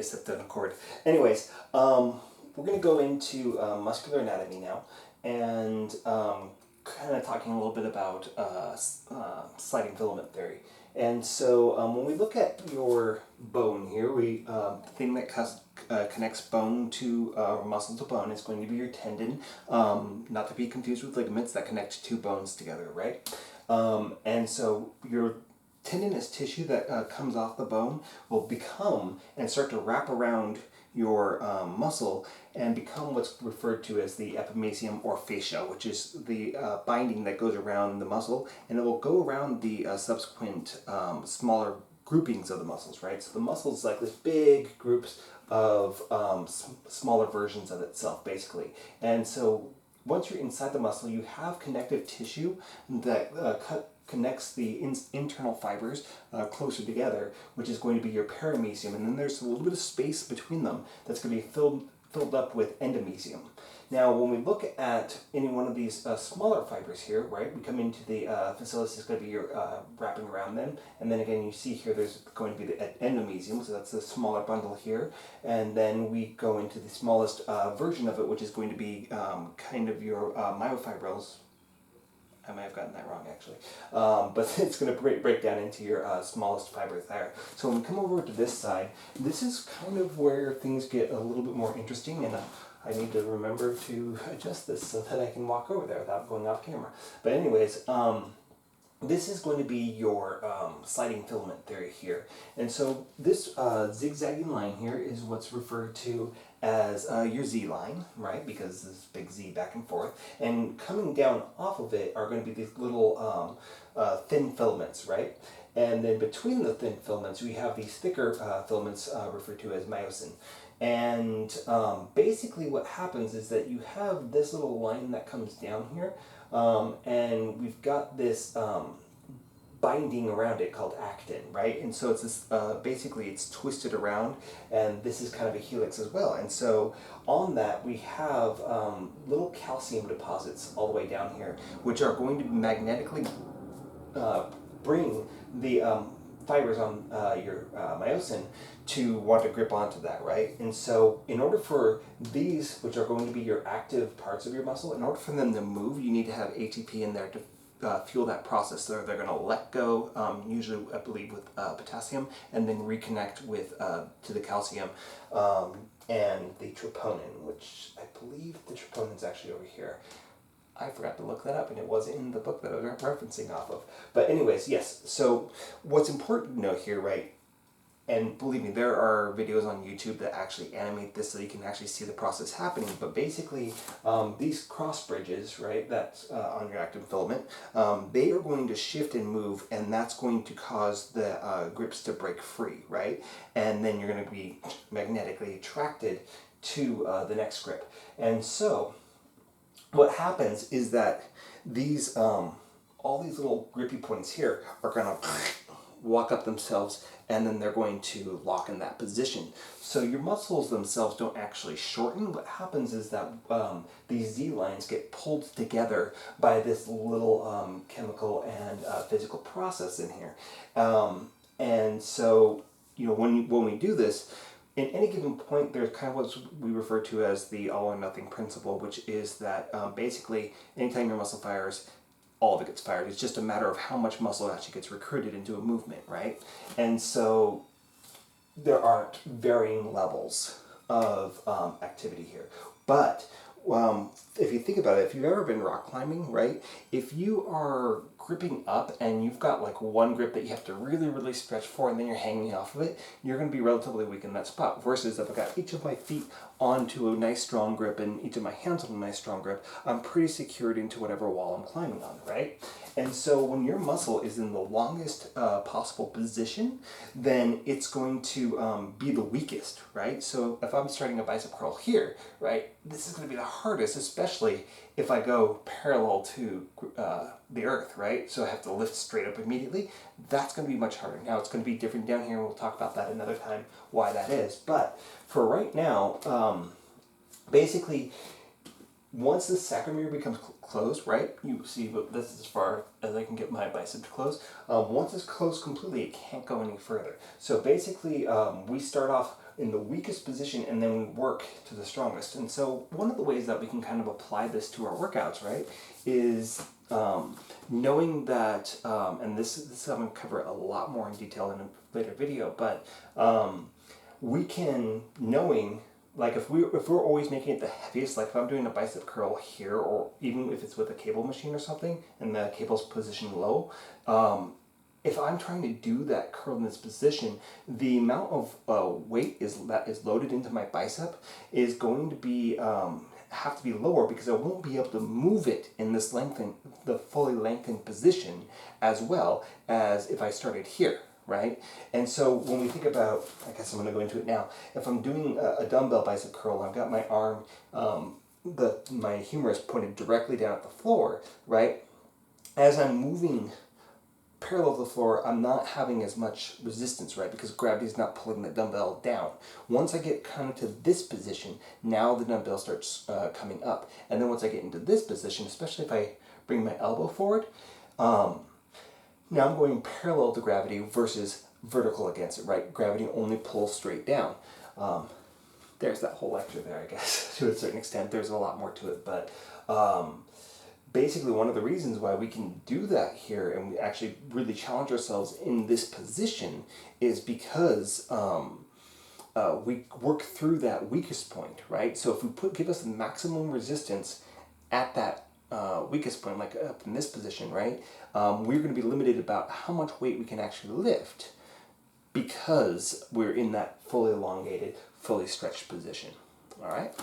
just stepped on a cord. Anyways, we're going to go into muscular anatomy now, and kind of talking a little bit about sliding filament theory. And so when we look at your bone here, the thing that connects bone to muscle to bone is going to be your tendon, not to be confused with ligaments that connect two bones together, right? And so your tendinous tissue that comes off the bone will become and start to wrap around your muscle and become what's referred to as the epimysium or fascia, which is the binding that goes around the muscle, and it will go around the subsequent smaller groupings of the muscles, right? So the muscle is like this big groups of smaller versions of itself, basically. And so once you're inside the muscle, you have connective tissue that connects the internal fibers closer together, which is going to be your perimysium, and then there's a little bit of space between them that's going to be filled up with endomysium. Now, when we look at any one of these smaller fibers here, right, we come into the facilis is going to be your wrapping around them, and then again you see here there's going to be the endomysium, so that's the smaller bundle here, and then we go into the smallest version of it, which is going to be kind of your myofibrils. I might have gotten that wrong actually, but it's going to break down into your smallest fibers there. So when we come over to this side, this is kind of where things get a little bit more interesting, and I need to remember to adjust this so that I can walk over there without going off camera. But anyways, this is going to be your sliding filament theory here. And so this zigzagging line here is what's referred to as your Z line, right? Because this big Z back and forth. And coming down off of it are going to be these little thin filaments, right? And then between the thin filaments, we have these thicker filaments referred to as myosin. And basically what happens is that you have this little line that comes down here, and we've got this binding around it called actin, right? And so it's this, basically it's twisted around, and this is kind of a helix as well. And so on that we have little calcium deposits all the way down here, which are going to magnetically bring the fibers on your myosin to want to grip onto that, right? And so in order for these, which are going to be your active parts of your muscle, in order for them to move, you need to have ATP in there to fuel that process. So they're going to let go, usually I believe with potassium, and then reconnect with to the calcium and the troponin, which I believe the troponin is actually over here. I forgot to look that up, and it was in the book that I was referencing off of. But anyways, yes, so what's important to know here, right, and believe me, there are videos on YouTube that actually animate this so you can actually see the process happening, but basically these cross bridges, right, that's on your actin filament, they are going to shift and move, and that's going to cause the grips to break free, right? And then you're going to be magnetically attracted to the next grip. And so what happens is that these all these little grippy points here are going to walk up themselves, and then they're going to lock in that position. So your muscles themselves don't actually shorten. What happens is that these Z lines get pulled together by this little chemical and physical process in here. And so, you know, when we do this, in any given point, there's kind of what we refer to as the all or nothing principle, which is that basically anytime your muscle fires, all of it gets fired. It's just a matter of how much muscle actually gets recruited into a movement, right? And so there aren't varying levels of activity here. But if you think about it, if you've ever been rock climbing, right? If you are gripping up and you've got like one grip that you have to really, really stretch for, and then you're hanging off of it, you're going to be relatively weak in that spot. Versus if I've got each of my feet onto a nice strong grip and each of my hands on a nice strong grip, I'm pretty secured into whatever wall I'm climbing on, right? And so when your muscle is in the longest possible position, then it's going to be the weakest, right? So if I'm starting a bicep curl here, right, this is going to be the hardest, especially if I go parallel to the earth, right? So I have to lift straight up immediately. That's going to be much harder. Now it's going to be different down here, and we'll talk about that another time, why that is. But for right now, basically, once the sacroiliac becomes closed, right? You see, but this is as far as I can get my bicep to close. Once it's closed completely, it can't go any further. So basically, we start off in the weakest position and then we work to the strongest. And so one of the ways that we can kind of apply this to our workouts, right, is knowing that, and this I'm going to cover a lot more in detail in a later video, but we can, knowing, like if we're always making it the heaviest, like if I'm doing a bicep curl here, or even if it's with a cable machine or something, and the cable's positioned low, if I'm trying to do that curl in this position, the amount of weight that is loaded into my bicep is going to be have to be lower, because I won't be able to move it in this the fully lengthened position, as well as if I started here, right? And so when we think about, I guess I'm going to go into it now. If I'm doing a dumbbell bicep curl, I've got my arm, my humerus pointed directly down at the floor, right? As I'm moving parallel to the floor, I'm not having as much resistance, right? Because gravity is not pulling the dumbbell down. Once I get kind of to this position, now the dumbbell starts coming up. And then once I get into this position, especially if I bring my elbow forward, now I'm going parallel to gravity versus vertical against it, right? Gravity only pulls straight down. There's that whole lecture there, I guess, to a certain extent. There's a lot more to it, but basically one of the reasons why we can do that here and we actually really challenge ourselves in this position is because we work through that weakest point, right? So if we give us the maximum resistance at that weakest point, like up in this position, right, we're going to be limited about how much weight we can actually lift, because we're in that fully elongated, fully stretched position. All right?